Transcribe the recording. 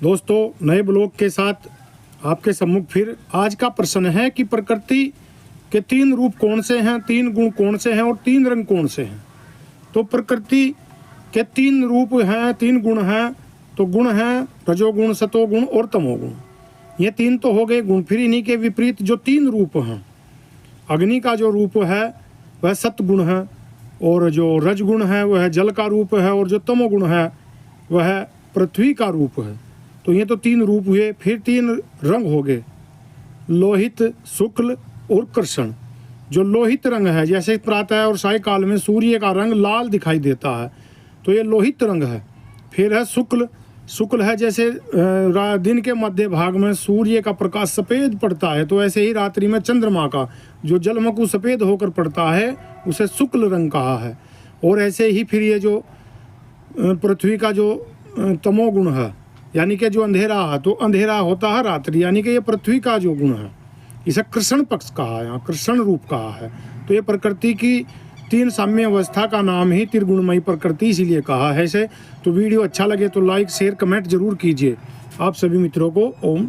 दोस्तों, नए ब्लॉग के साथ आपके सम्मुख फिर आज का प्रश्न है कि प्रकृति के 3 रूप कौन से हैं, 3 गुण कौन से हैं और 3 रंग कौन से हैं। तो प्रकृति के 3 रूप हैं, 3 गुण हैं। तो गुण हैं रजोगुण, सतोगुण और तमोगुण। ये 3 तो हो गए गुण। फिर इन्हीं के विपरीत जो 3 रूप हैं, अग्नि का जो रूप है वह सतगुण है, और जो रजगुण है वह जल का रूप है, और जो तमोगुण है वह पृथ्वी का रूप है। तो ये तो 3 रूप हुए। फिर 3 रंग हो गए, लोहित, शुक्ल और कृष्ण। जो लोहित रंग है, जैसे प्रातः और सायकाल में सूर्य का रंग लाल दिखाई देता है, तो ये लोहित रंग है। फिर है शुक्ल। शुक्ल है जैसे दिन के मध्य भाग में सूर्य का प्रकाश सफ़ेद पड़ता है, तो ऐसे ही रात्रि में चंद्रमा का जो जलमकु सफ़ेद होकर पड़ता है उसे शुक्ल रंग कहा है। और ऐसे ही फिर ये जो पृथ्वी का जो तमोगुण है, यानी कि जो अंधेरा है, तो अंधेरा होता है रात्रि, यानी कि ये पृथ्वी का जो गुण है इसे कृष्ण पक्ष कहा है, यहाँ कृष्ण रूप कहा है। तो ये प्रकृति की 3 साम्य अवस्था का नाम ही त्रिगुणमयी प्रकृति इसीलिए कहा है इसे। तो वीडियो अच्छा लगे तो लाइक, शेयर, कमेंट जरूर कीजिए। आप सभी मित्रों को ओम।